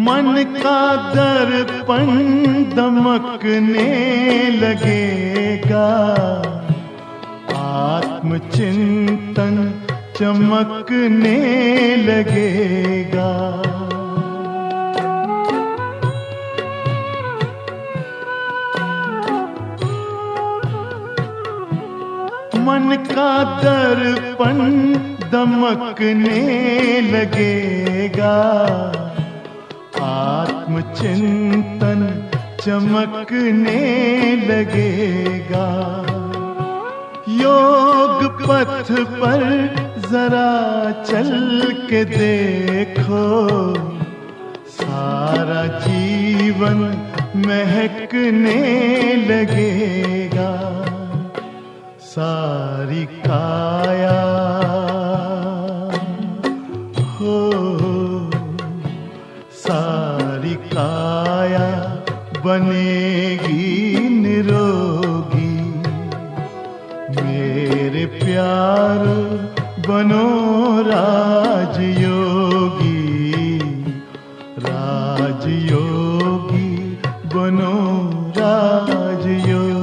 मन का दर्पण दमकने लगेगा, आत्मचिंतन चमकने लगेगा। मन का दर्पण दमकने लगेगा, आत्मचिंतन चमकने लगेगा। योग पथ पर जरा चल के देखो, सारा जीवन महकने लगेगा। सारी काया हो, सारी काया बनेगी निरोगी। मेरे प्यार बनो राजयोगी, राजयोगी बनो राजयोगी।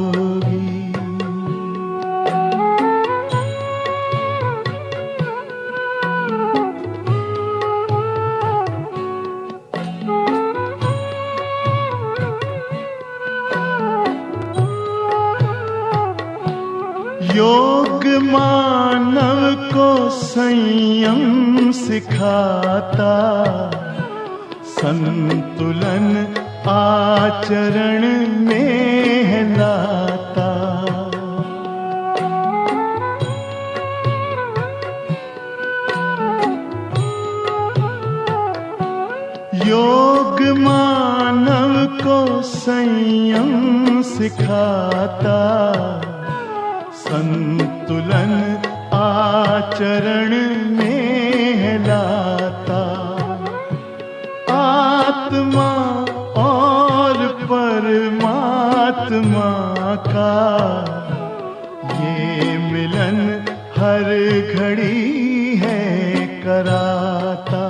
योग मानव को संयम सिखाता, संतुलन आचरण में लाता। योग मानव को संयम सिखाता, संतुलन आचरण में लाता। आत्मा और परमात्मा का ये मिलन हर घड़ी है कराता।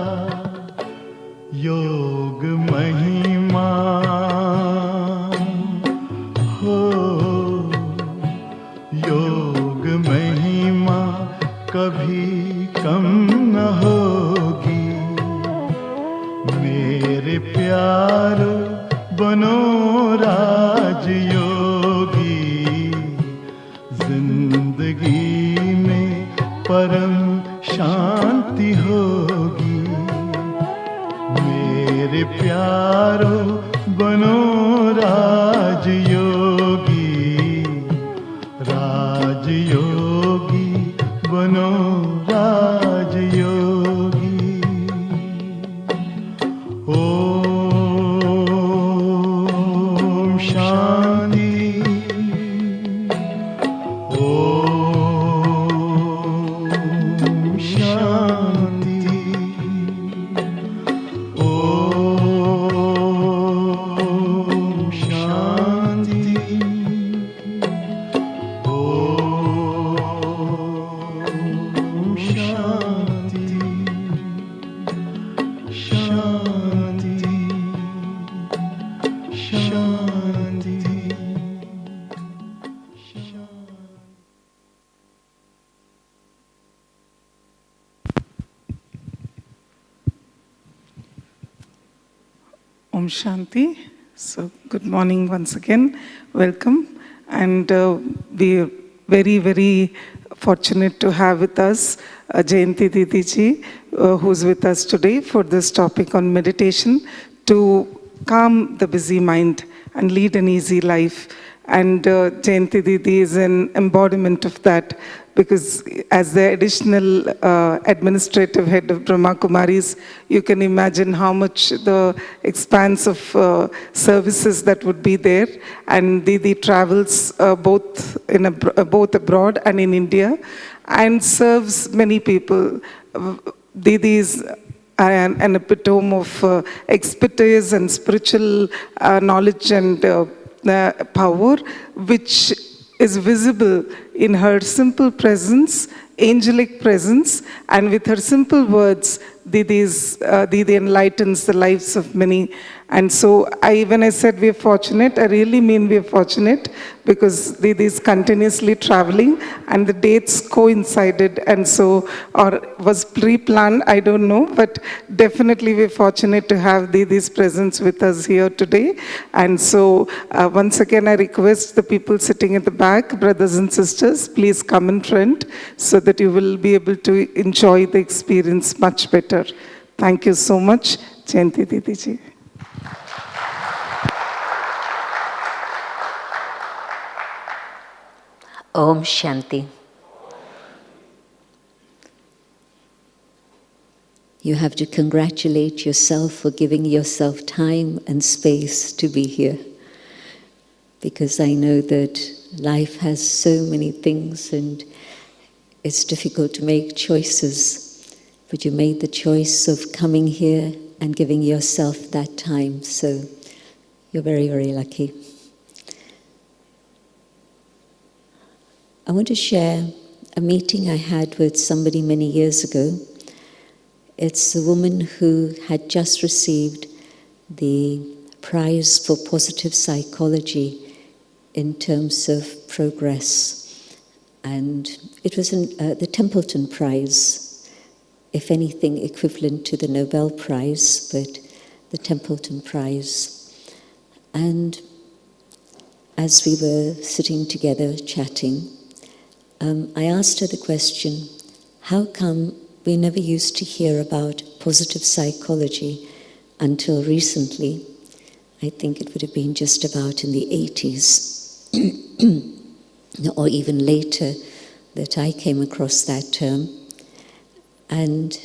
योग महिमा हो, योग महिमा कभी कम न होगी। मेरे प्यार बनो राजयोगी, जिंदगी में परम शांति होगी। मेरे प्यारो बनो राजयोगी, राजयोगी बनो राजयोगी। ओम शांति, ओम शांति, ओम शांति, ओम शांति, शांति, शांति, शांति। Om Shanti. So, good morning once again. Welcome. And we are very, very fortunate to have with us Jayanti Didi ji, who's with us today for this topic on meditation to calm the busy mind and lead an easy life. And Jayanti Didi is an embodiment of that, because as the additional administrative head of Brahma Kumaris, you can imagine how much the expanse of services that would be there. And Didi travels both abroad and in India and serves many people. Didi is an epitome of expertise and spiritual knowledge and power, which is visible in her simple presence angelic presence, and with her simple words, Didi enlightens the lives of many. And so when I said we're fortunate, I really mean we're fortunate, because Didi is continuously traveling and the dates coincided, and so, or was pre-planned, I don't know, but definitely we're fortunate to have Didi's presence with us here today. And so once again, I request the people sitting at the back, brothers and sisters, please come in front so that you will be able to enjoy the experience much better. Thank you so much, Jayanti Didi ji. Om Shanti. You have to congratulate yourself for giving yourself time and space to be here. Because I know that life has so many things and it's difficult to make choices. But you made the choice of coming here and giving yourself that time. So you're very, very lucky. I want to share a meeting I had with somebody many years ago. It's a woman who had just received the prize for positive psychology in terms of progress. And it was the Templeton Prize, if anything equivalent to the Nobel Prize, but the Templeton Prize. And as we were sitting together chatting, I asked her the question, how come we never used to hear about positive psychology until recently? I think it would have been just about in the 80s, or even later, that I came across that term. And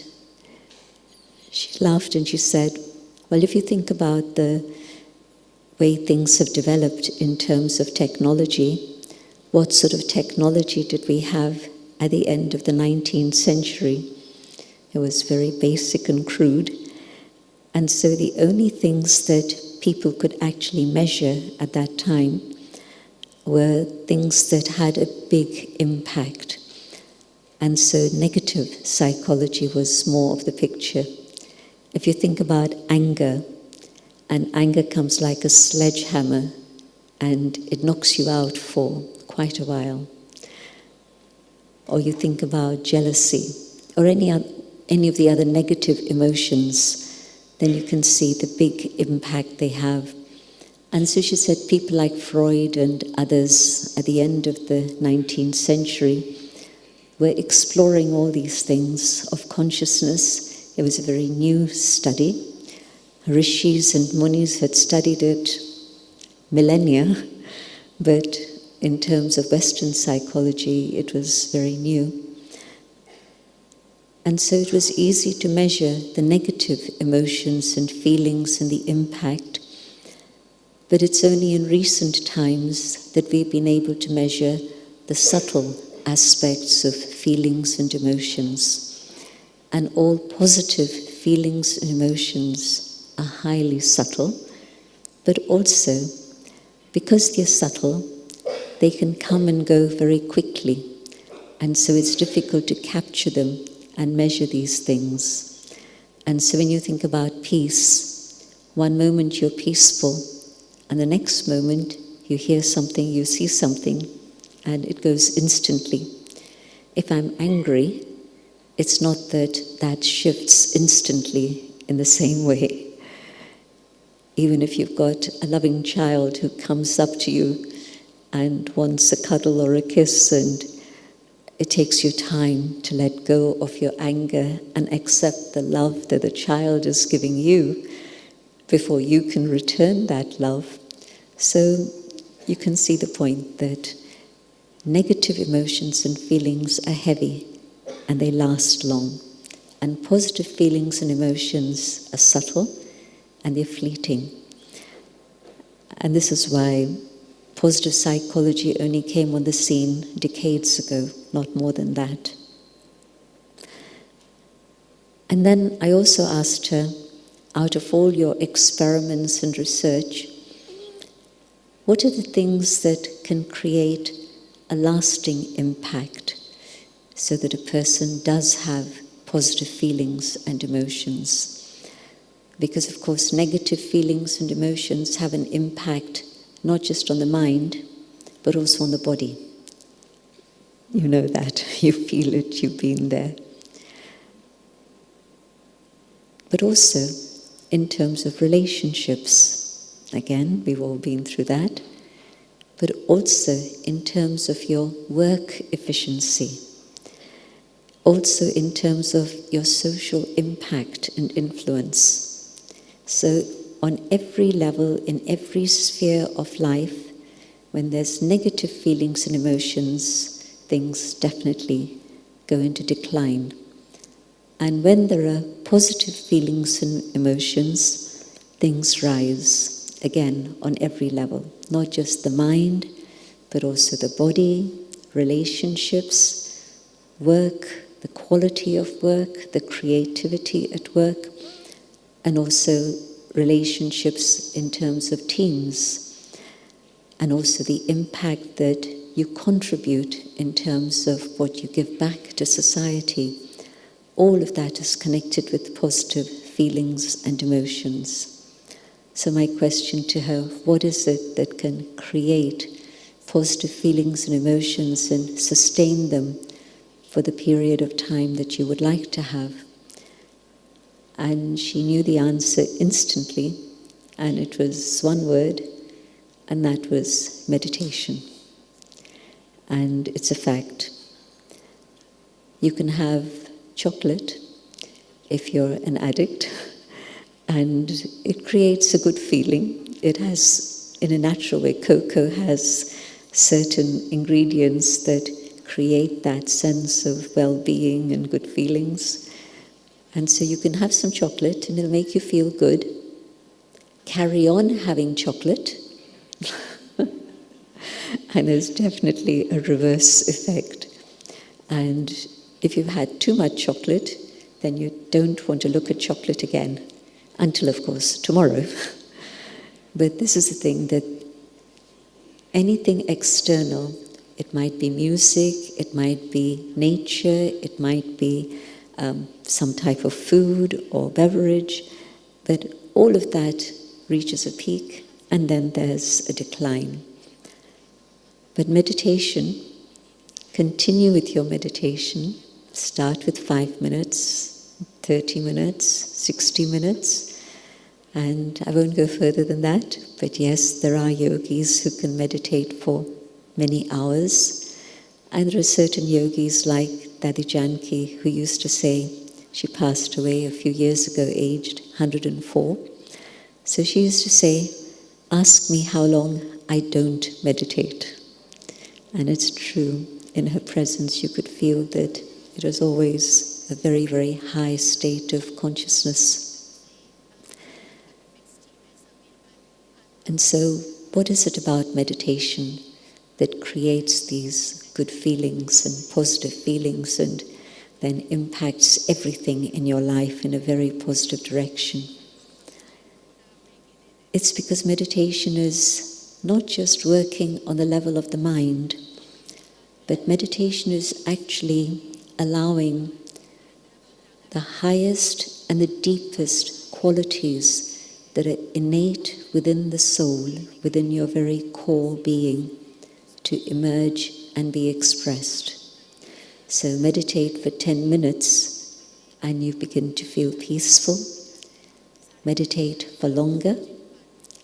she laughed and she said, well, if you think about the way things have developed in terms of technology, what sort of technology did we have at the end of the 19th century? It was very basic and crude. And so the only things that people could actually measure at that time were things that had a big impact. And so negative psychology was more of the picture. If you think about anger, and anger comes like a sledgehammer, and it knocks you out for quite a while. Or you think about jealousy, or any of the other negative emotions, then you can see the big impact they have. And so she said people like Freud and others at the end of the 19th century were exploring all these things of consciousness. It was a very new study. Rishis and Munis had studied it millennia, but in terms of Western psychology, it was very new. And so it was easy to measure the negative emotions and feelings and the impact. But it's only in recent times that we've been able to measure the subtle aspects of feelings and emotions. And all positive feelings and emotions are highly subtle, but also, because they're subtle, they can come and go very quickly. And so it's difficult to capture them and measure these things. And so when you think about peace, one moment you're peaceful, and the next moment you hear something, you see something, and it goes instantly. If I'm angry, it's not that shifts instantly in the same way. Even if you've got a loving child who comes up to you and wants a cuddle or a kiss, and it takes you time to let go of your anger and accept the love that the child is giving you before you can return that love. So you can see the point that negative emotions and feelings are heavy and they last long. And positive feelings and emotions are subtle and they're fleeting. And this is why positive psychology only came on the scene decades ago, not more than that. And then I also asked her, out of all your experiments and research, what are the things that can create a lasting impact? so that a person does have positive feelings and emotions. Because, of course, negative feelings and emotions have an impact not just on the mind, but also on the body. You know that, you feel it, you've been there. But also in terms of relationships. Again, we've all been through that. But also in terms of your work efficiency. Also in terms of your social impact and influence. So on every level, in every sphere of life, when there's negative feelings and emotions, things definitely go into decline. And when there are positive feelings and emotions, things rise, again, on every level. Not just the mind, but also the body, relationships, work, the quality of work, the creativity at work, and also relationships in terms of teams, and also the impact that you contribute in terms of what you give back to society. All of that is connected with positive feelings and emotions. So my question to her, what is it that can create positive feelings and emotions and sustain them for the period of time that you would like to have? And she knew the answer instantly, and it was one word, and that was meditation. And it's a fact. You can have chocolate if you're an addict, and it creates a good feeling. It has, in a natural way, cocoa has certain ingredients that create that sense of well-being and good feelings. And so you can have some chocolate and it'll make you feel good. Carry on having chocolate. And there's definitely a reverse effect. And if you've had too much chocolate, then you don't want to look at chocolate again. Until, of course, tomorrow. But this is the thing, that anything external, it might be music, it might be nature, it might be some type of food or beverage, but all of that reaches a peak and then there's a decline. But meditation, continue with your meditation. Start with 5 minutes, 30 minutes, 60 minutes, and I won't go further than that. But yes, there are yogis who can meditate for many hours, and there are certain yogis like Sis Jayanti, who used to say, she passed away a few years ago, aged 104. So she used to say, ask me how long I don't meditate. And it's true, in her presence you could feel that it was always a very, very high state of consciousness. And so, what is it about meditation that creates these good feelings and positive feelings and then impacts everything in your life in a very positive direction? It's because meditation is not just working on the level of the mind, but meditation is actually allowing the highest and the deepest qualities that are innate within the soul, within your very core being, to emerge and be expressed. So meditate for 10 minutes and you begin to feel peaceful. Meditate for longer,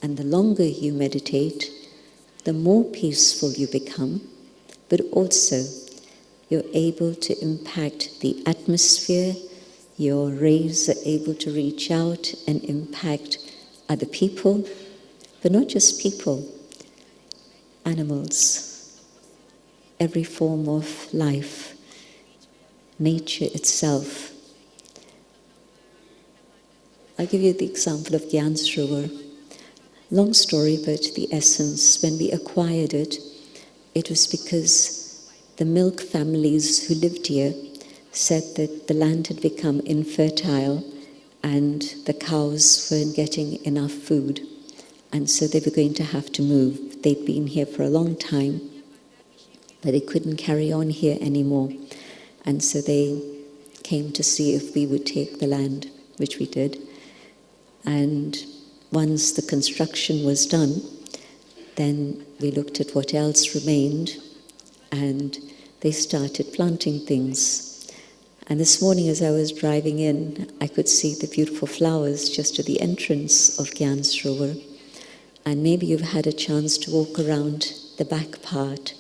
and the longer you meditate, the more peaceful you become, but also you're able to impact the atmosphere. Your rays are able to reach out and impact other people, but not just people, animals, every form of life, nature itself. I'll give you the example of Gyan Sarovar. Long story, but the essence, when we acquired it, it was because the milk families who lived here said that the land had become infertile and the cows weren't getting enough food, and so they were going to have to move. They'd been here for a long time, but they couldn't carry on here anymore. And so they came to see if we would take the land, which we did. And once the construction was done, then we looked at what else remained, and they started planting things. And this morning as I was driving in, I could see the beautiful flowers just at the entrance of Gyan Sarovar. And maybe you've had a chance to walk around the back part,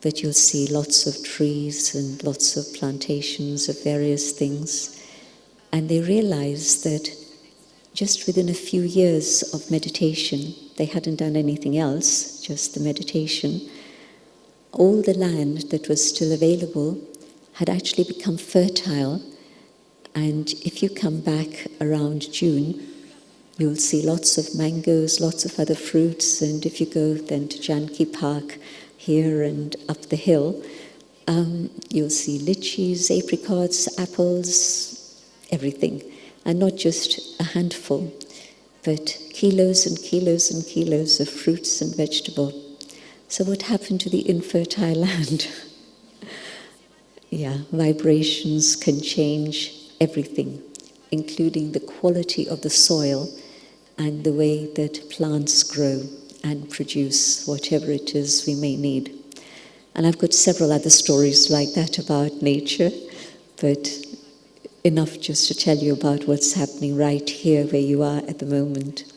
but you'll see lots of trees and lots of plantations of various things. And they realized that just within a few years of meditation, they hadn't done anything else, just the meditation, all the land that was still available had actually become fertile. And if you come back around June, you'll see lots of mangoes, lots of other fruits. And if you go then to Janki Park here and up the hill, you'll see lychees, apricots, apples, everything. And not just a handful, but kilos and kilos and kilos of fruits and vegetable. So what happened to the infertile land? Yeah, vibrations can change everything, including the quality of the soil and the way that plants grow and produce whatever it is we may need. And I've got several other stories like that about nature, but enough just to tell you about what's happening right here where you are at the moment.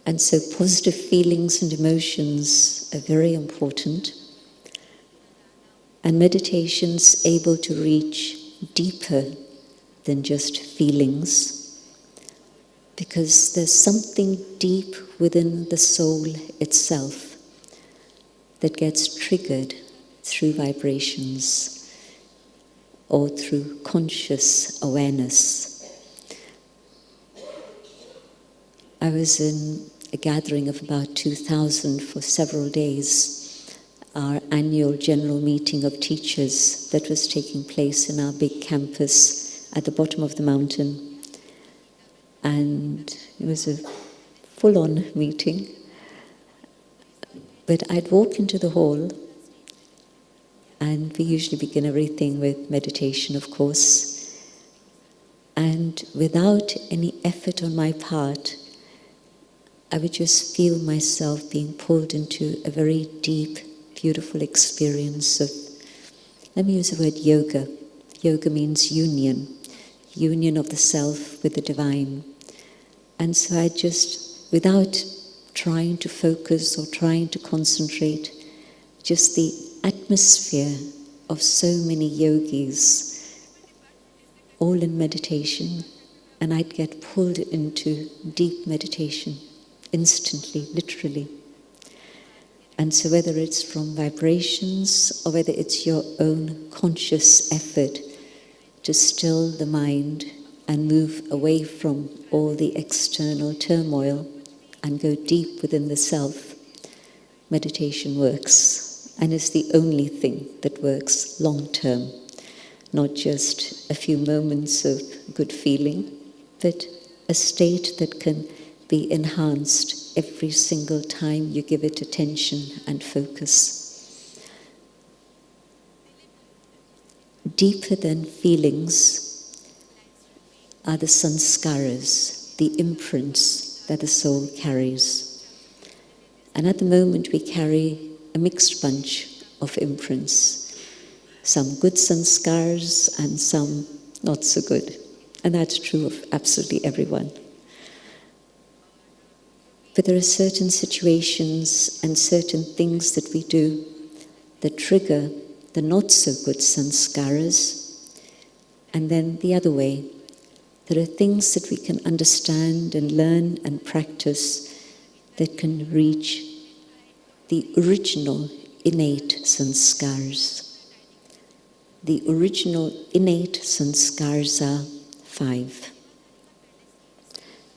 And so positive feelings and emotions are very important. And meditation's able to reach deeper than just feelings, because there's something deep within the soul itself that gets triggered through vibrations or through conscious awareness. I was in a gathering of about 2,000 for several days, our annual general meeting of teachers that was taking place in our big campus at the bottom of the mountain. And it was a full-on meeting. But I'd walk into the hall, and we usually begin everything with meditation, of course. And without any effort on my part, I would just feel myself being pulled into a very deep, beautiful experience of, let me use the word yoga. Yoga means union of the self with the divine. And so I just, without trying to focus or trying to concentrate, just the atmosphere of so many yogis, all in meditation, and I'd get pulled into deep meditation instantly, literally. And so whether it's from vibrations or whether it's your own conscious effort to still the mind and move away from all the external turmoil and go deep within the self, meditation works. And it's the only thing that works long term, not just a few moments of good feeling, but a state that can be enhanced every single time you give it attention and focus. Deeper than feelings are the sanskaras, the imprints that the soul carries. And at the moment we carry a mixed bunch of imprints, some good sanskars and some not so good. And that's true of absolutely everyone. But there are certain situations and certain things that we do that trigger the not so good sanskaras. And then the other way, there are things that we can understand and learn and practice that can reach the original innate sanskars. The original innate sanskars are 5.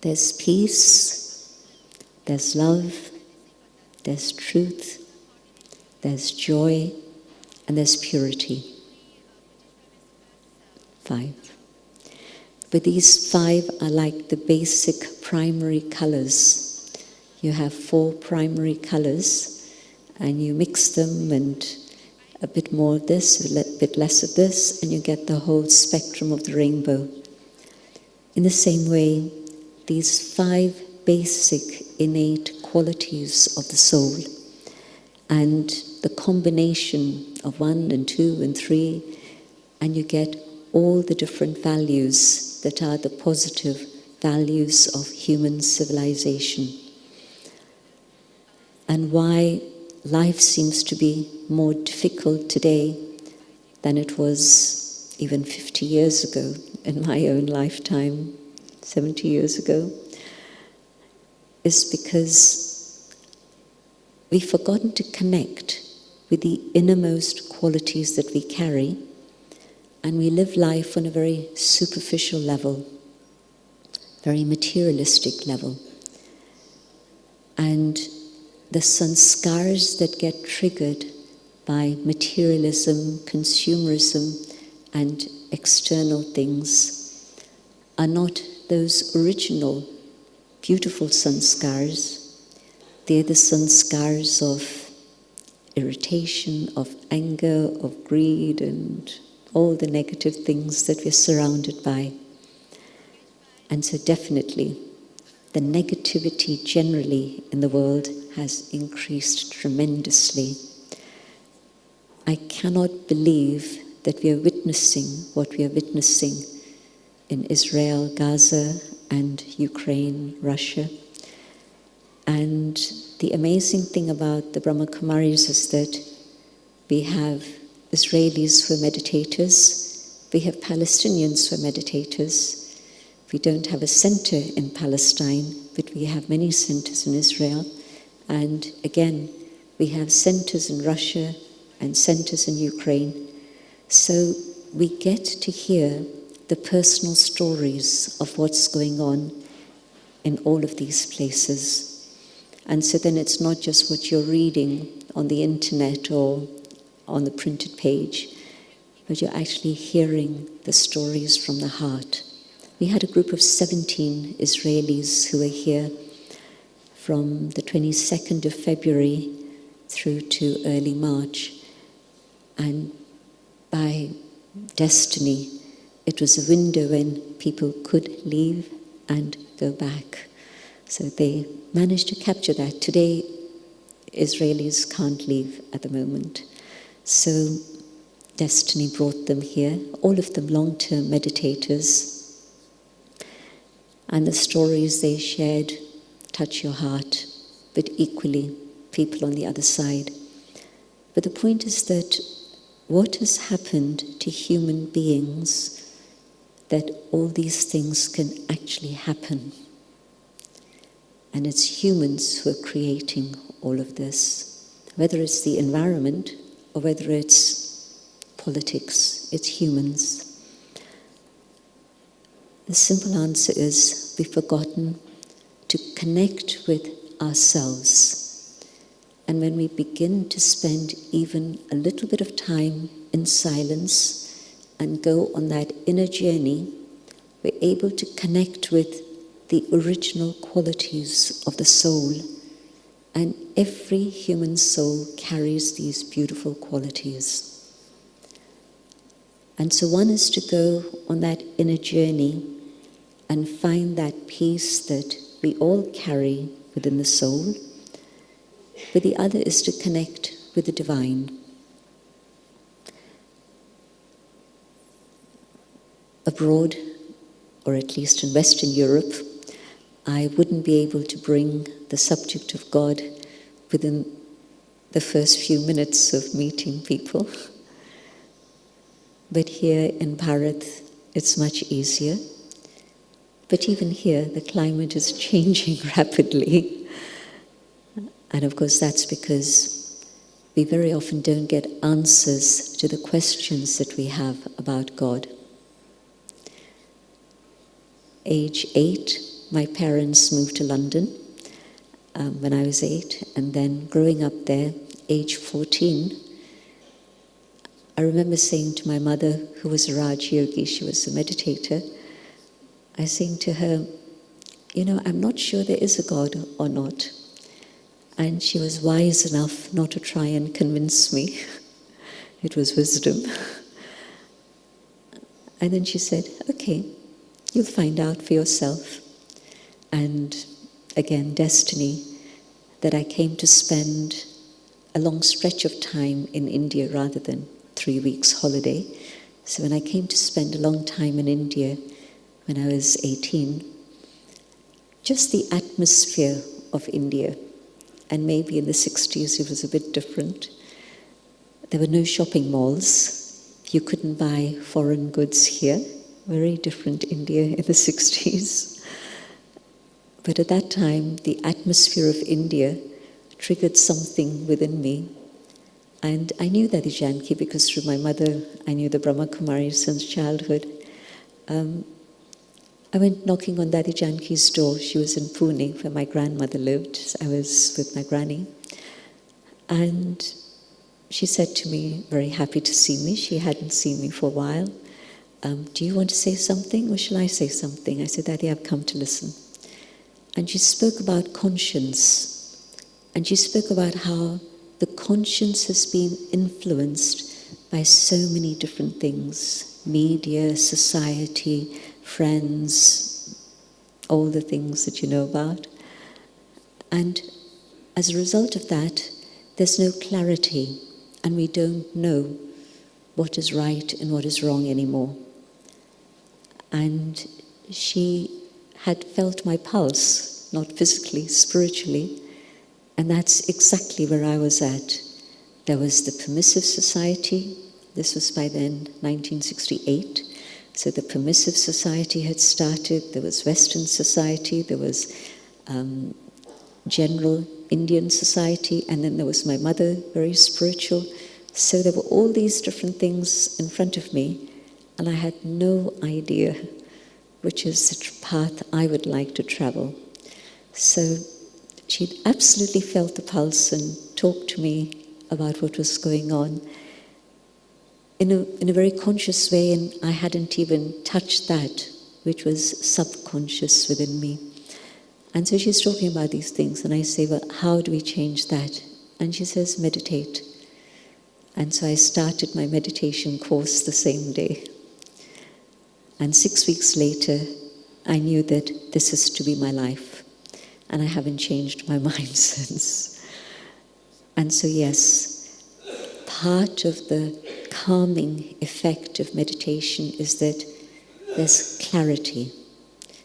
There's peace, there's love, there's truth, there's joy, and there's purity. 5. But these 5 are like the basic primary colors. You have 4 primary colors, and you mix them, and a bit more of this, a bit less of this, and you get the whole spectrum of the rainbow. In the same way, these 5 basic innate qualities of the soul and the combination of 1 and 2 and 3, and you get all the different values that are the positive values of human civilization. And why life seems to be more difficult today than it was even 50 years ago in my own lifetime, 70 years ago, is because we've forgotten to connect with the innermost qualities that we carry, and we live life on a very superficial level, very materialistic level. And the sanskars that get triggered by materialism, consumerism, and external things are not those original, beautiful sanskars. They're the sanskars of irritation, of anger, of greed, and all the negative things that we're surrounded by. And so definitely, the negativity generally in the world has increased tremendously. I cannot believe that we are witnessing what we are witnessing in Israel, Gaza, and Ukraine, Russia. And the amazing thing about the Brahma Kumaris is that we have Israelis who are meditators, we have Palestinians who are meditators. We don't have a center in Palestine, but we have many centers in Israel. And again, we have centers in Russia and centers in Ukraine. So we get to hear the personal stories of what's going on in all of these places. And so then it's not just what you're reading on the internet or on the printed page, but you're actually hearing the stories from the heart. We had a group of 17 Israelis who were here from the 22nd of February through to early March. And by destiny, it was a window when people could leave and go back. So they managed to capture that. Today, Israelis can't leave at the moment. So destiny brought them here, all of them long-term meditators. And the stories they shared touch your heart, but equally people on the other side. But the point is that what has happened to human beings that all these things can actually happen? And it's humans who are creating all of this. Whether it's the environment or whether it's politics, it's humans. The simple answer is we've forgotten to connect with ourselves. And when we begin to spend even a little bit of time in silence and go on that inner journey, we're able to connect with the original qualities of the soul. And every human soul carries these beautiful qualities. And so one is to go on that inner journey and find that peace that we all carry within the soul, but the other is to connect with the divine. Abroad, or at least in Western Europe, I wouldn't be able to bring the subject of God within the first few minutes of meeting people. But here in Bharat, it's much easier. But even here, the climate is changing rapidly. And of course, that's because we very often don't get answers to the questions that we have about God. Age 8, my parents moved to London when I was 8, and then growing up there, age 14, I remember saying to my mother, who was a Raj Yogi, she was a meditator, I was saying to her, I'm not sure there is a God or not. And she was wise enough not to try and convince me. It was wisdom. And then she said, okay, you'll find out for yourself. And again, destiny, that I came to spend a long stretch of time in India rather than 3 weeks holiday. So when I came to spend a long time in India when I was 18, just the atmosphere of India, and maybe in the 60s it was a bit different. There were no shopping malls. You couldn't buy foreign goods here. Very different India in the 60s. But at that time, the atmosphere of India triggered something within me. And I knew Dadi Janki because through my mother, I knew the Brahma Kumaris since childhood. I went knocking on Dadi Janki's door. She was in Pune, where my grandmother lived. I was with my granny. And she said to me, very happy to see me. She hadn't seen me for a while. Do you want to say something or shall I say something? I said, Daddy, I've come to listen. And she spoke about conscience. And she spoke about how the conscience has been influenced by so many different things. Media, society, friends, all the things that you know about. And as a result of that, there's no clarity, and we don't know what is right and what is wrong anymore. And she had felt my pulse, not physically, spiritually, and that's exactly where I was at. There was the permissive society. This was by then 1968. So the permissive society had started. There was Western society. There was general Indian society. And then there was my mother, very spiritual. So there were all these different things in front of me. And I had no idea which is the path I would like to travel. So she'd absolutely felt the pulse and talked to me about what was going on in a very conscious way, and I hadn't even touched that, which was subconscious within me. And so she's talking about these things, and I say, well, how do we change that? And she says, meditate. And so I started my meditation course the same day. And 6 weeks later, I knew that this is to be my life. And I haven't changed my mind since. And so yes, part of the calming effect of meditation is that there's clarity.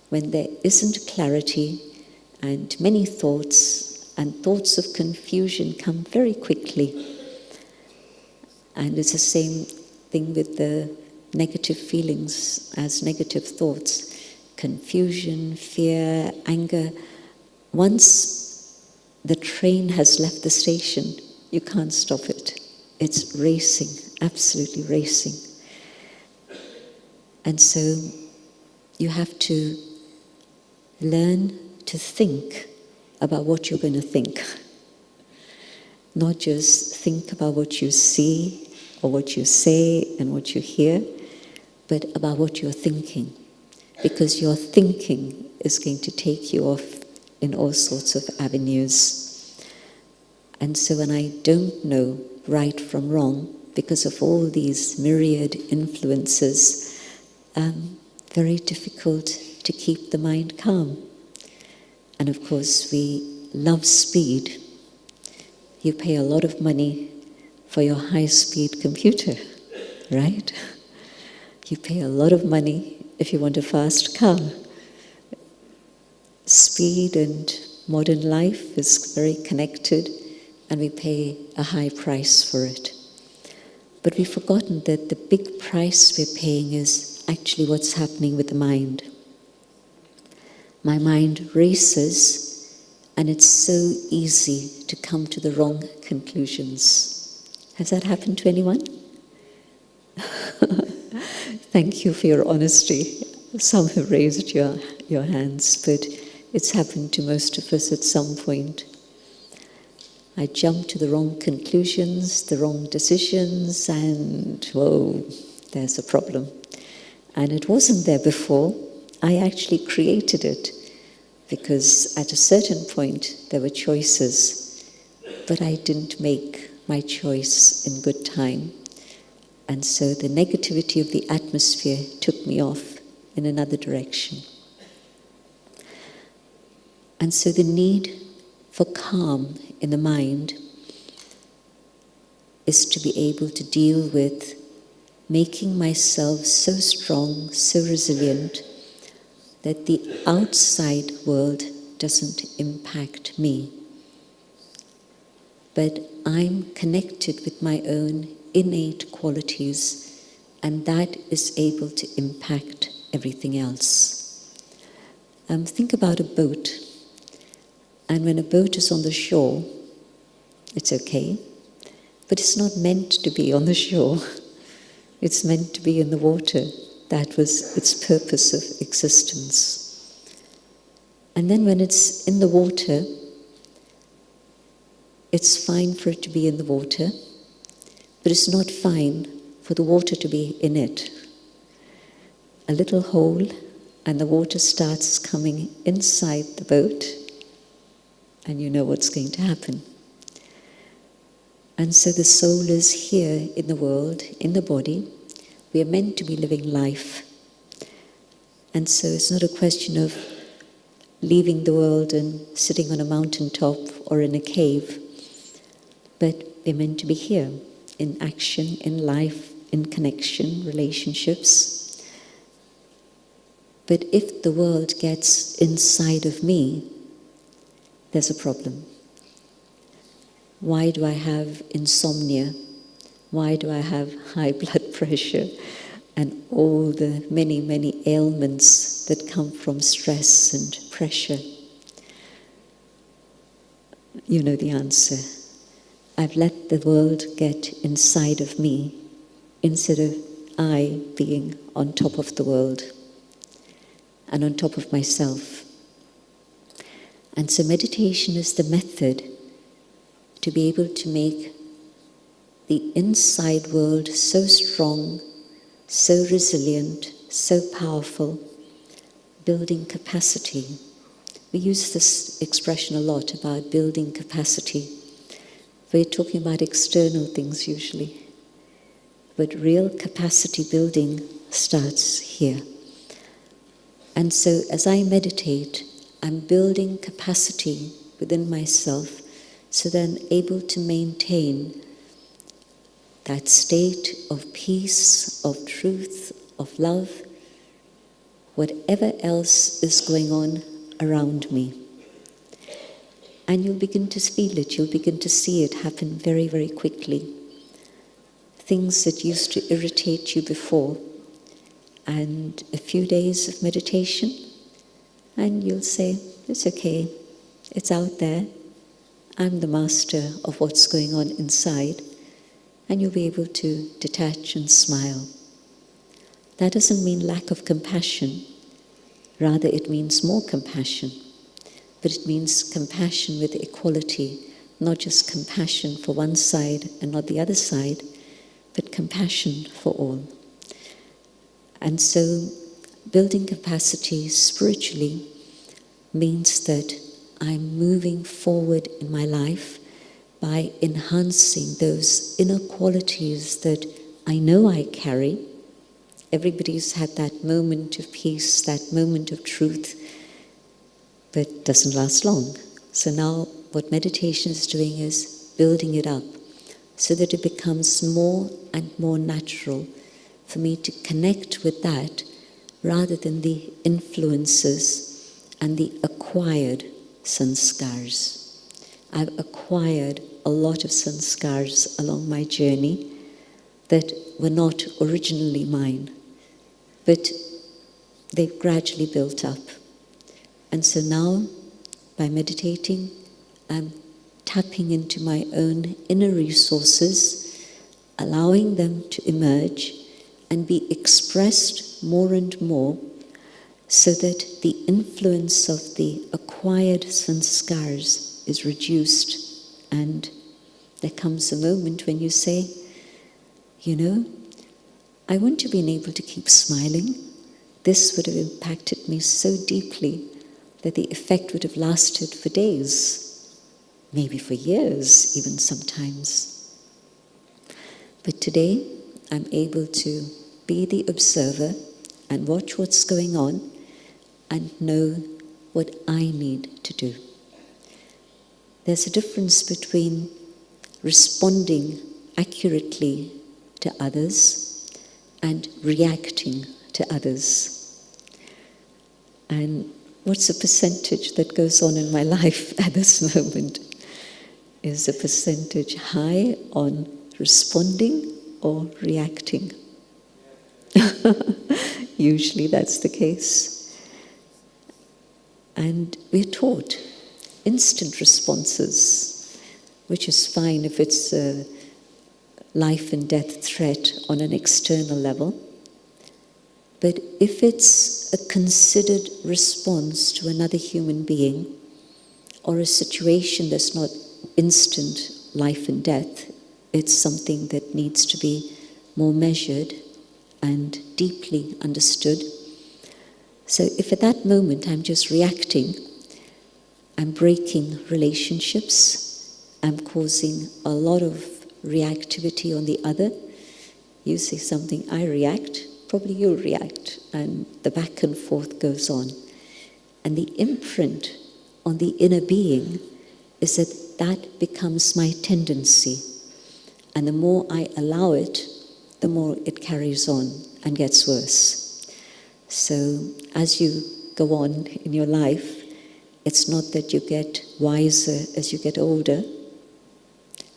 When there isn't clarity, and many thoughts and thoughts of confusion come very quickly. And it's the same thing with the negative feelings as negative thoughts. Confusion, fear, anger. Once the train has left the station, you can't stop it. It's racing, absolutely racing. And so you have to learn to think about what you're going to think. Not just think about what you see or what you say and what you hear, but about what you're thinking. Because your thinking is going to take you off in all sorts of avenues. And so when I don't know right from wrong, because of all these myriad influences, very difficult to keep the mind calm. And of course, we love speed. You pay a lot of money for your high-speed computer, right? You pay a lot of money if you want a fast car. Speed and modern life is very connected, and we pay a high price for it. But we've forgotten that the big price we're paying is actually what's happening with the mind. My mind races, and it's so easy to come to the wrong conclusions. Has that happened to anyone? Thank you for your honesty. Some have raised your hands, but it's happened to most of us at some point. I jumped to the wrong conclusions, the wrong decisions, and whoa, there's a problem. And it wasn't there before. I actually created it because at a certain point there were choices, but I didn't make my choice in good time. And so the negativity of the atmosphere took me off in another direction. And so the need for calm in the mind is to be able to deal with making myself so strong, so resilient, that the outside world doesn't impact me. But I'm connected with my own innate qualities, and that is able to impact everything else. Think about a boat. And when a boat is on the shore, it's okay, but it's not meant to be on the shore. It's meant to be in the water. That was its purpose of existence. And then when it's in the water, it's fine for it to be in the water, but it's not fine for the water to be in it. A little hole, and the water starts coming inside the boat, and you know what's going to happen. And so the soul is here in the world, in the body. We are meant to be living life. And so it's not a question of leaving the world and sitting on a mountaintop or in a cave, but we're meant to be here, in action, in life, in connection, relationships. But if the world gets inside of me, there's a problem. Why do I have insomnia? Why do I have high blood pressure and all the many, many ailments that come from stress and pressure? You know the answer. I've let the world get inside of me instead of I being on top of the world and on top of myself. And so meditation is the method to be able to make the inside world so strong, so resilient, so powerful, building capacity. We use this expression a lot about building capacity. We're talking about external things usually, but real capacity building starts here. And so as I meditate, I'm building capacity within myself so that I'm able to maintain that state of peace, of truth, of love, whatever else is going on around me. And you'll begin to feel it, you'll begin to see it happen very, very quickly. Things that used to irritate you before, and a few days of meditation, and you'll say, it's okay, it's out there. I'm the master of what's going on inside, and you'll be able to detach and smile. That doesn't mean lack of compassion, rather it means more compassion, but it means compassion with equality, not just compassion for one side and not the other side, but compassion for all. And so building capacity spiritually means that I'm moving forward in my life by enhancing those inner qualities that I know I carry. Everybody's had that moment of peace, that moment of truth, but it doesn't last long. So now what meditation is doing is building it up so that it becomes more and more natural for me to connect with that rather than the influences and the acquired sanskars. I've acquired a lot of sanskars along my journey that were not originally mine, but they've gradually built up. And so now, by meditating, I'm tapping into my own inner resources, allowing them to emerge and be expressed more and more, so that the influence of the acquired sanskars is reduced. And there comes a moment when you say, you know, I wouldn't have been able to keep smiling. This would have impacted me so deeply that the effect would have lasted for days, maybe for years, even sometimes. But today, I'm able to be the observer and watch what's going on and know what I need to do. There's a difference between responding accurately to others and reacting to others. And what's the percentage that goes on in my life at this moment? Is the percentage high on responding or reacting? Usually that's the case. And we're taught instant responses, which is fine if it's a life and death threat on an external level. But if it's a considered response to another human being or a situation that's not instant life and death, it's something that needs to be more measured and deeply understood. So if at that moment I'm just reacting, I'm breaking relationships, I'm causing a lot of reactivity on the other. You say something, I react, probably you'll react, and the back and forth goes on. And the imprint on the inner being is that that becomes my tendency. And the more I allow it, the more it carries on and gets worse. So as you go on in your life, it's not that you get wiser as you get older.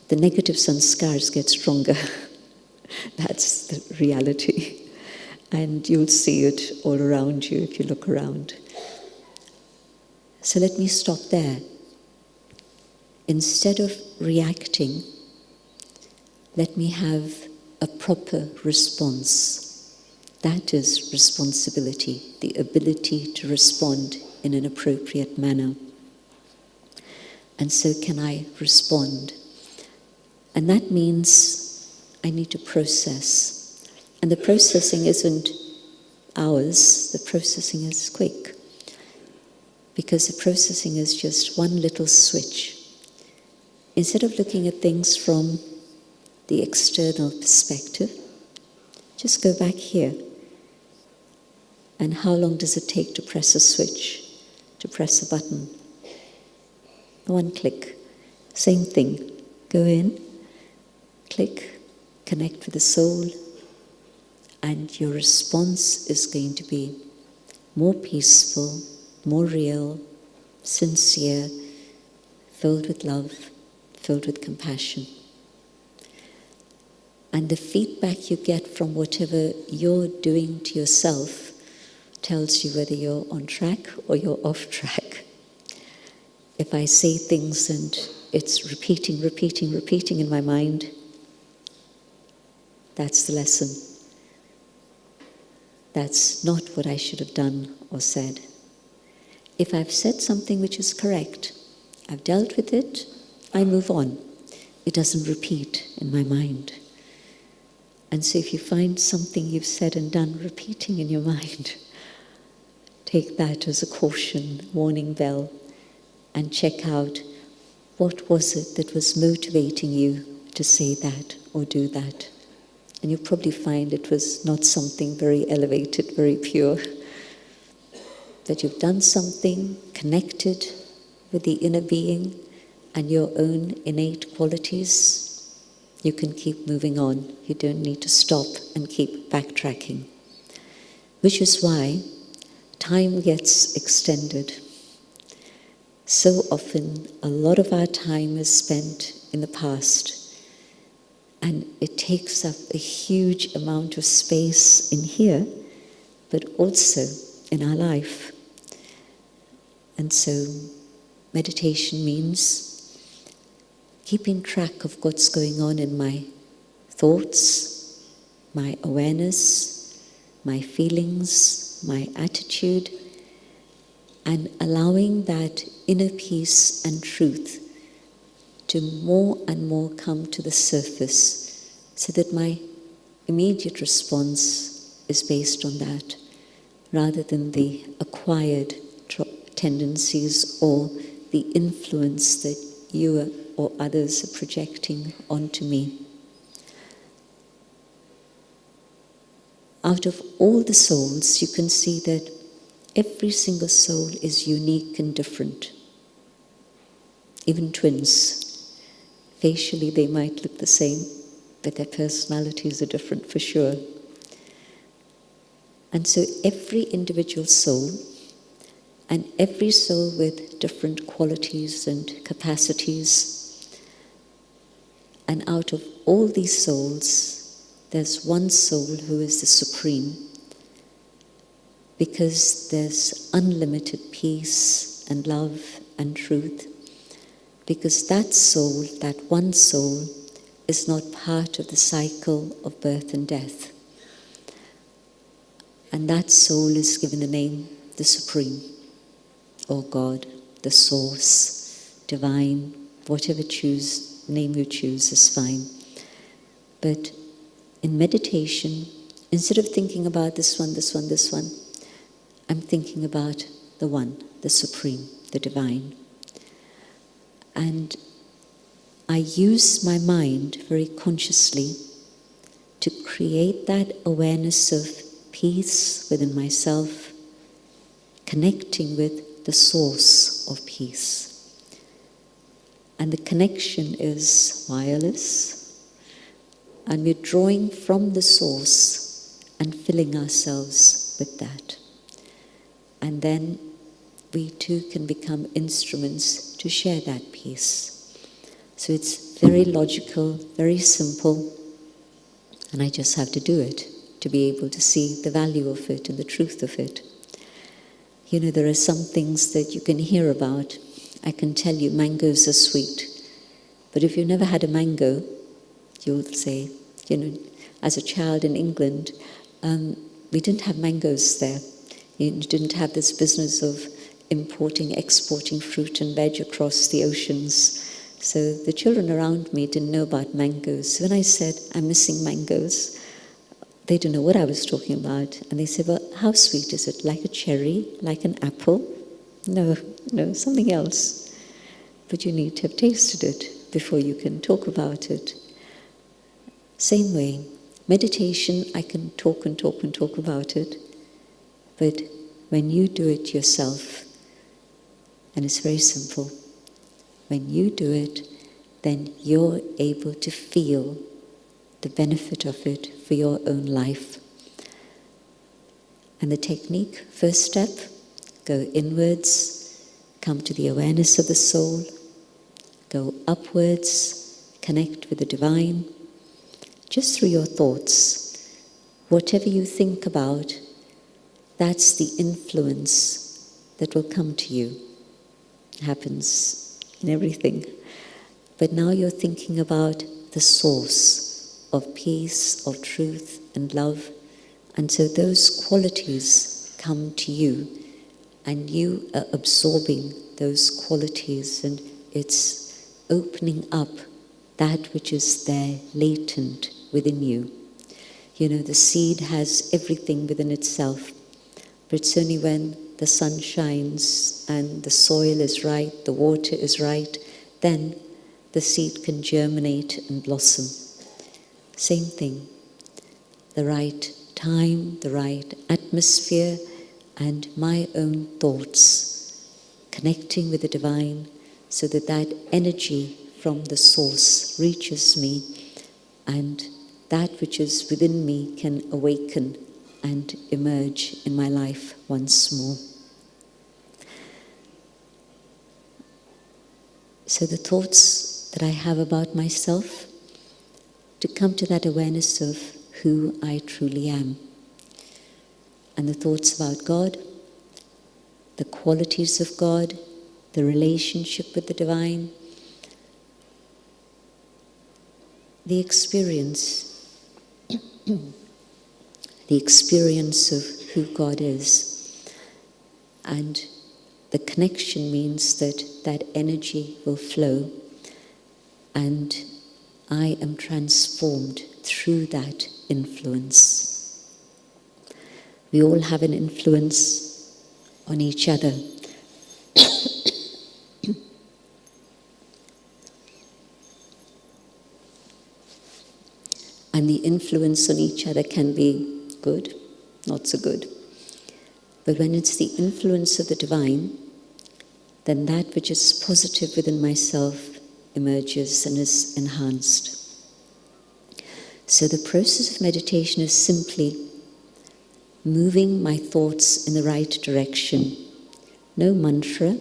The negative sanskars get stronger. That's the reality. And you'll see it all around you if you look around. So let me stop there. Instead of reacting, let me have a proper response. That is responsibility, the ability to respond in an appropriate manner. And so can I respond? And that means I need to process. And the processing isn't ours, the processing is quick. Because the processing is just one little switch. Instead of looking at things from the external perspective, just go back here. And how long does it take to press a switch, to press a button? One click. Same thing. Go in, click, connect with the soul, and your response is going to be more peaceful, more real, sincere, filled with love, filled with compassion. And the feedback you get from whatever you're doing to yourself tells you whether you're on track or you're off track. If I say things and it's repeating in my mind, that's the lesson. That's not what I should have done or said. If I've said something which is correct, I've dealt with it, I move on. It doesn't repeat in my mind. And so if you find something you've said and done repeating in your mind, take that as a caution, warning bell, and check out what was it that was motivating you to say that or do that. And you'll probably find it was not something very elevated, very pure. That you've done something, connected with the inner being and your own innate qualities, you can keep moving on. You don't need to stop and keep backtracking. Which is why time gets extended. So often, a lot of our time is spent in the past, and it takes up a huge amount of space in here, but also in our life. And so, meditation means keeping track of what's going on in my thoughts, my awareness, my feelings, my attitude, and allowing that inner peace and truth to more and more come to the surface so that my immediate response is based on that rather than the acquired tendencies or the influence that you or others are projecting onto me. out of all the souls, you can see that every single soul is unique and different. Even twins. Facially, they might look the same, but their personalities are different for sure. And so every individual soul, and every soul with different qualities and capacities, and out of all these souls, there's one soul who is the supreme, because there's unlimited peace and love and truth, because that soul, that one soul, is not part of the cycle of birth and death. And that soul is given the name, the Supreme, or God, the Source, Divine, whatever name you choose is fine. But in meditation, instead of thinking about this one, I'm thinking about the One, the Supreme, the Divine. And I use my mind very consciously to create that awareness of peace within myself, connecting with the source of peace. And the connection is wireless, and we're drawing from the source and filling ourselves with that. And then we too can become instruments to share that peace. So it's very logical, very simple, and I just have to do it to be able to see the value of it and the truth of it. You know, there are some things that you can hear about. I can tell you mangoes are sweet. But if you've never had a mango, you'll say, you know, as a child in England, we didn't have mangoes there. You didn't have this business of importing, exporting fruit and veg across the oceans. So the children around me didn't know about mangoes. When I said, I'm missing mangoes, they didn't know what I was talking about. And they said, well, how sweet is it? Like a cherry? Like an apple? No, something else. But you need to have tasted it before you can talk about it. Same way, meditation, I can talk about it. But when you do it yourself, and it's very simple, when you do it, then you're able to feel the benefit of it for your own life. And the technique, first step, go inwards, come to the awareness of the soul, go upwards, connect with the divine, just through your thoughts. Whatever you think about, that's the influence that will come to you. It happens in everything. But now you're thinking about the source of peace, of truth and love. And so those qualities come to you, and you are absorbing those qualities, and it's opening up that which is there latent within you. You know, the seed has everything within itself, but it's only when the sun shines and the soil is right, the water is right, then the seed can germinate and blossom. Same thing, the right time, the right atmosphere, and my own thoughts, connecting with the divine so that that energy from the source reaches me, and that which is within me can awaken and emerge in my life once more. So the thoughts that I have about myself, to come to that awareness of who I truly am. And the thoughts about God, the qualities of God, the relationship with the divine, the experience of who God is. And the connection means that that energy will flow, and I am transformed through that influence. We all have an influence on each other. And the influence on each other can be good, not so good. But when it's the influence of the divine, then that which is positive within myself emerges and is enhanced. So the process of meditation is simply moving my thoughts in the right direction. No mantra,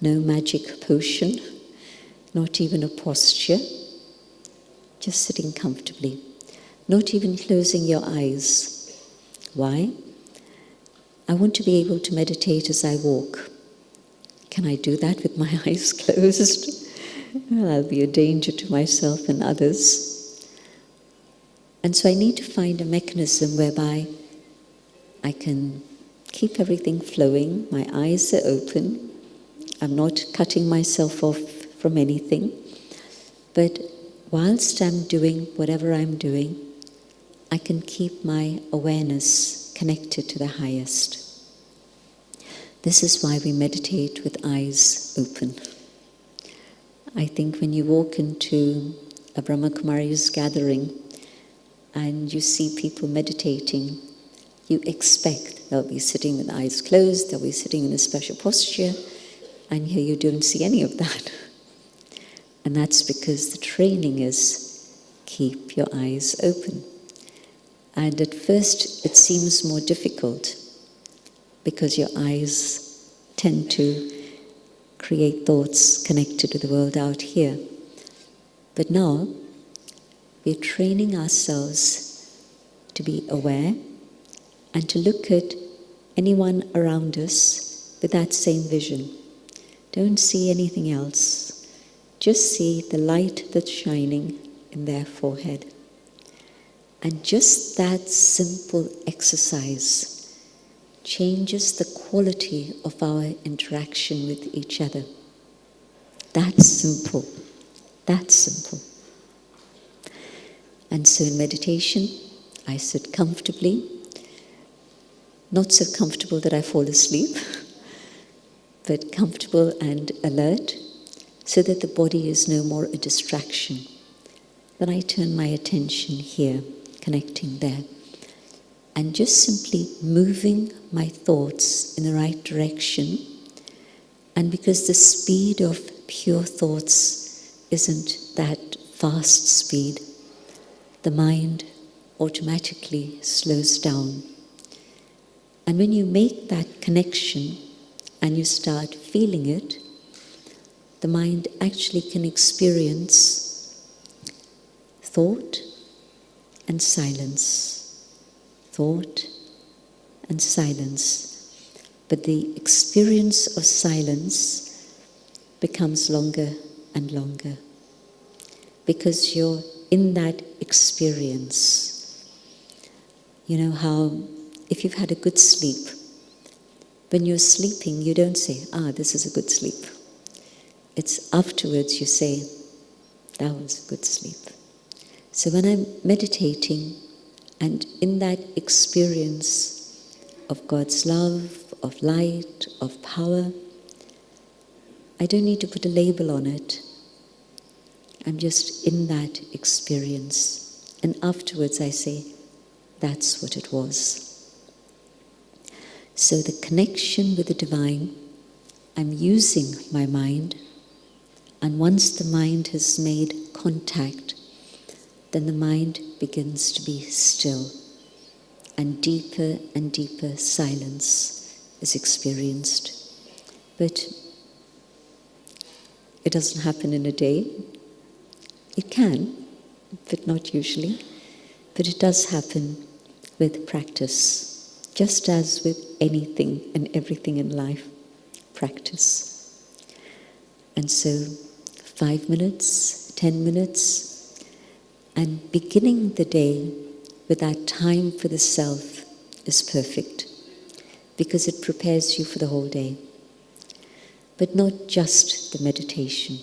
no magic potion, not even a posture, just sitting comfortably, not even closing your eyes. Why? I want to be able to meditate as I walk. Can I do that with my eyes closed? Well, I'll be a danger to myself and others. And so I need to find a mechanism whereby I can keep everything flowing, my eyes are open, I'm not cutting myself off from anything, but whilst I'm doing whatever I'm doing, I can keep my awareness connected to the highest. This is why we meditate with eyes open. I think when you walk into a Brahma Kumari's gathering and you see people meditating, you expect they'll be sitting with eyes closed, they'll be sitting in a special posture, and here you don't see any of that. And that's because the training is keep your eyes open. And at first it seems more difficult because your eyes tend to create thoughts connected to the world out here. But now we're training ourselves to be aware and to look at anyone around us with that same vision. Don't see anything else. Just see the light that's shining in their forehead. And just that simple exercise changes the quality of our interaction with each other. That's simple. That's simple. And so in meditation, I sit comfortably. Not so comfortable that I fall asleep, but comfortable and alert, so that the body is no more a distraction. Then I turn my attention here, connecting there, and just simply moving my thoughts in the right direction. And because the speed of pure thoughts isn't that fast speed, the mind automatically slows down. And when you make that connection and you start feeling it, the mind actually can experience thought and silence, thought and silence. But the experience of silence becomes longer and longer because you're in that experience. You know how if you've had a good sleep, when you're sleeping, you don't say, this is a good sleep. It's afterwards you say, that was a good sleep. So when I'm meditating and in that experience of God's love, of light, of power, I don't need to put a label on it. I'm just in that experience. And afterwards I say, that's what it was. So the connection with the divine, I'm using my mind, and once the mind has made contact, then the mind begins to be still, and deeper silence is experienced. But it doesn't happen in a day. It can, but not usually. But it does happen with practice. Just as with anything and everything in life, practice. And so 5 minutes, 10 minutes, and beginning the day with that time for the self is perfect because it prepares you for the whole day. But not just the meditation,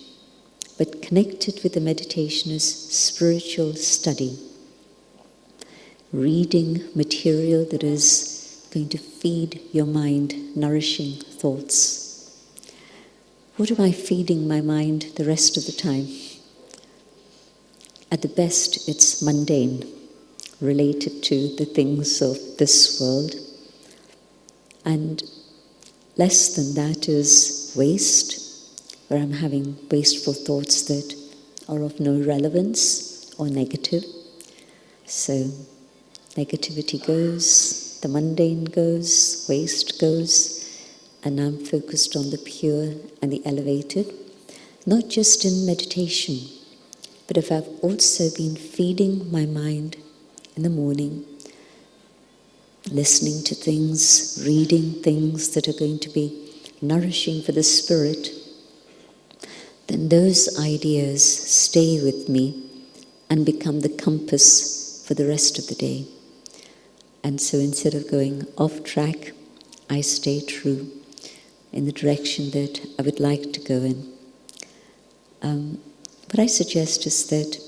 but connected with the meditation is spiritual study, reading material that is going to feed your mind nourishing thoughts. What am I feeding my mind the rest of the time? At the best, it's mundane. related to the things of this world. And less than that is waste, where I'm having wasteful thoughts that are of no relevance or negative. So negativity goes, the mundane goes, waste goes, and I'm focused on the pure and the elevated, not just in meditation, but if I've also been feeding my mind in the morning, listening to things, reading things that are going to be nourishing for the spirit, then those ideas stay with me and become the compass for the rest of the day. And so instead of going off track, I stay true in the direction that I would like to go in. What I suggest is that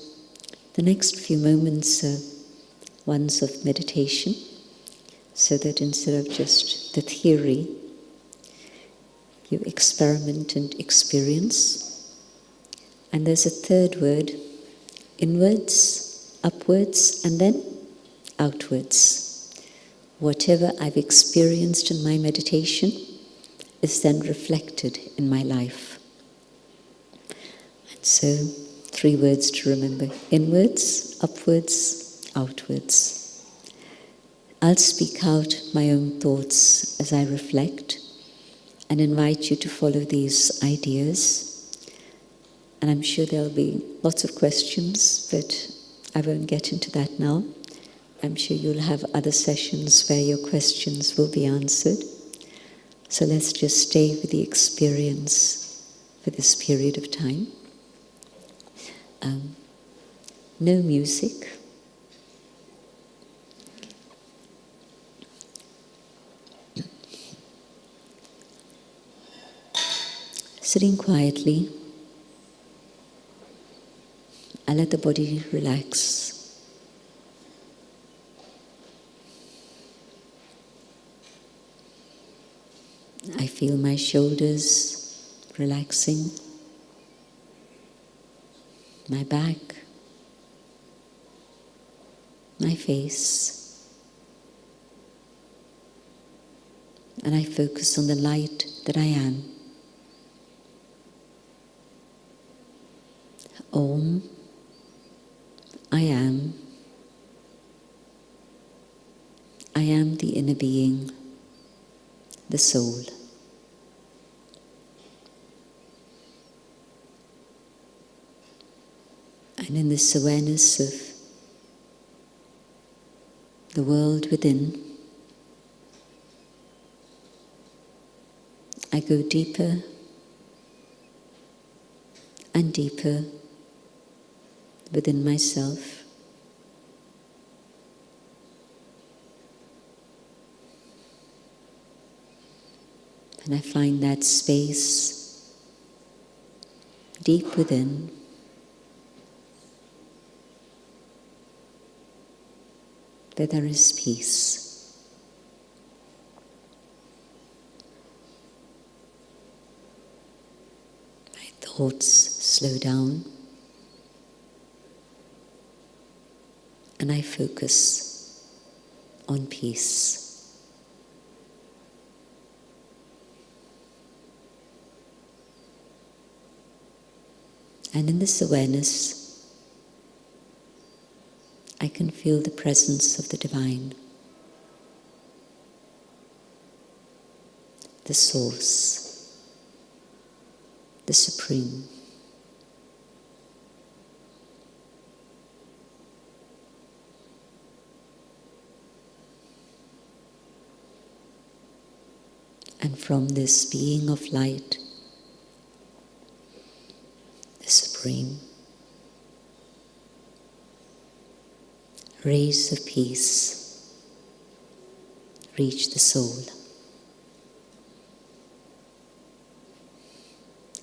the next few moments are ones of meditation, so that instead of just the theory, you experiment and experience. And there's a third word, inwards, upwards, and then outwards. Whatever I've experienced in my meditation is then reflected in my life. And so, 3 words to remember: inwards, upwards, outwards. I'll speak out my own thoughts as I reflect and invite you to follow these ideas. And I'm sure there'll be lots of questions, but I won't get into that now. I'm sure you'll have other sessions where your questions will be answered. So let's just stay with the experience for this period of time. No music. Sitting quietly, I let the body relax. I feel my shoulders relaxing, my back, my face, and I focus on the light that I am. Om, I am. I am the inner being, the soul. And in this awareness of the world within, I go deeper and deeper within myself. And I find that space deep within, where there is peace. My thoughts slow down, and I focus on peace. And in this awareness, I can feel the presence of the divine, the source, the supreme. And from this being of light, the supreme, rays of peace reach the soul.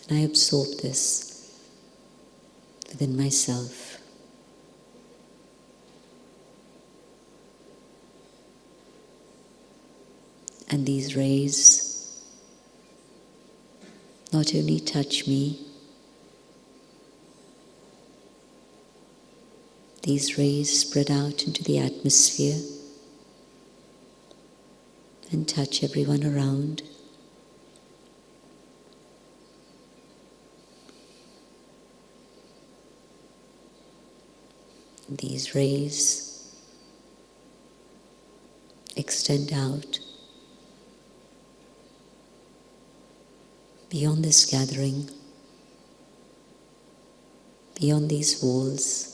And I absorb this within myself. And these rays not only touch me, these rays spread out into the atmosphere and touch everyone around. These rays extend out beyond this gathering, beyond these walls,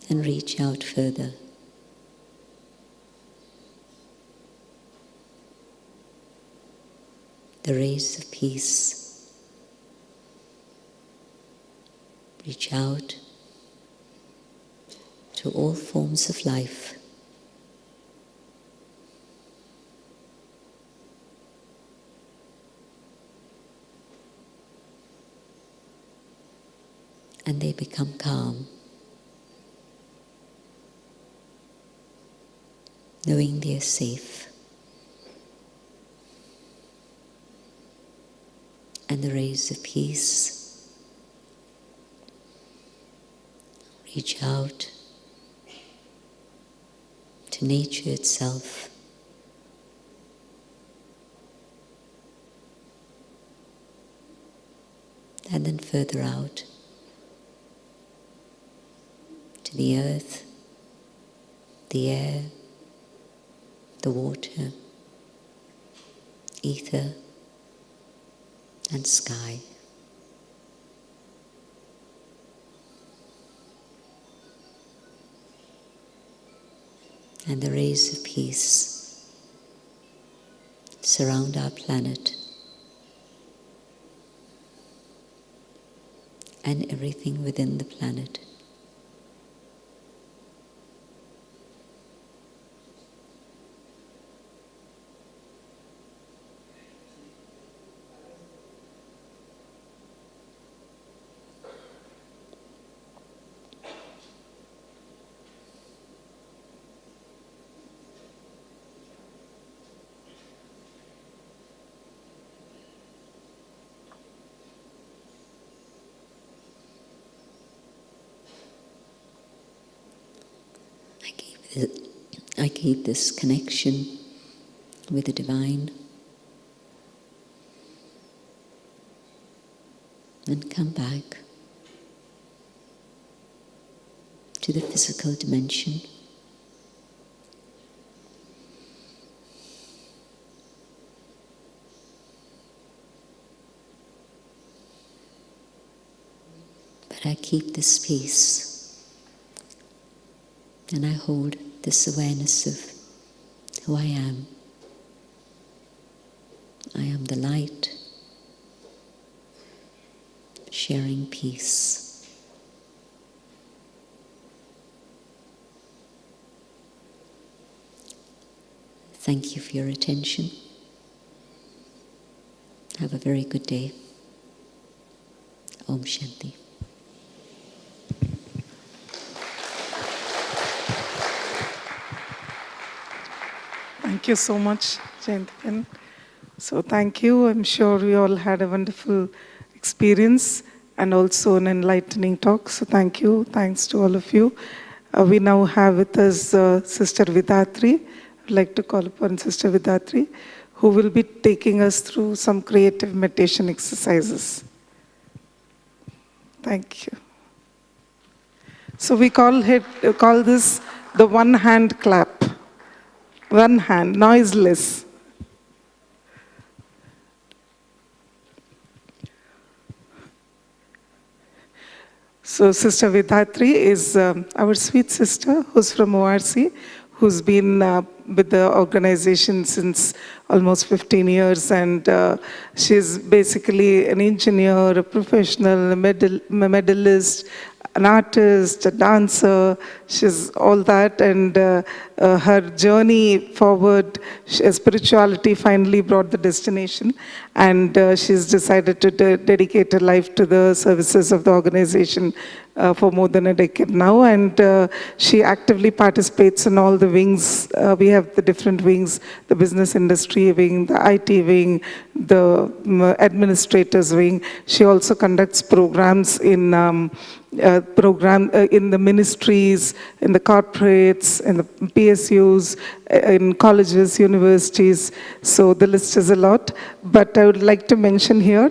and reach out further. The rays of peace reach out to all forms of life. And they become calm, knowing they are safe. And the rays of peace reach out to nature itself. And then further out to the earth, the air, the water, ether, and sky. And the rays of peace surround our planet and everything within the planet. I keep this connection with the divine and come back to the physical dimension. But I keep this peace. And I hold this awareness of who I am. I am the light, sharing peace. Thank you for your attention. Have a very good day. Om Shanti. Thank you so much, Jayanti. So thank you. I'm sure we all had a wonderful experience and also an enlightening talk. So thank you. Thanks to all of you. We now have with us Sister Vidatri. I'd like to call upon Sister Vidatri, who will be taking us through some creative meditation exercises. Thank you. So we call this the one-hand clap. One hand, noiseless. So Sister Vidatri is our sweet sister who's from ORC, who's been with the organization since almost 15 years, and she's basically an engineer, a professional, a medalist, an artist, a dancer, she's all that, and her journey forward, spirituality finally brought the destination, and she's decided to dedicate her life to the services of the organization for more than a decade now, and she actively participates in all the wings. We have the different wings, the business industry wing, the IT wing, the administrators wing. She also conducts programs in in the ministries, in the corporates, in the PSUs, in colleges, universities. So the list is a lot, but I would like to mention here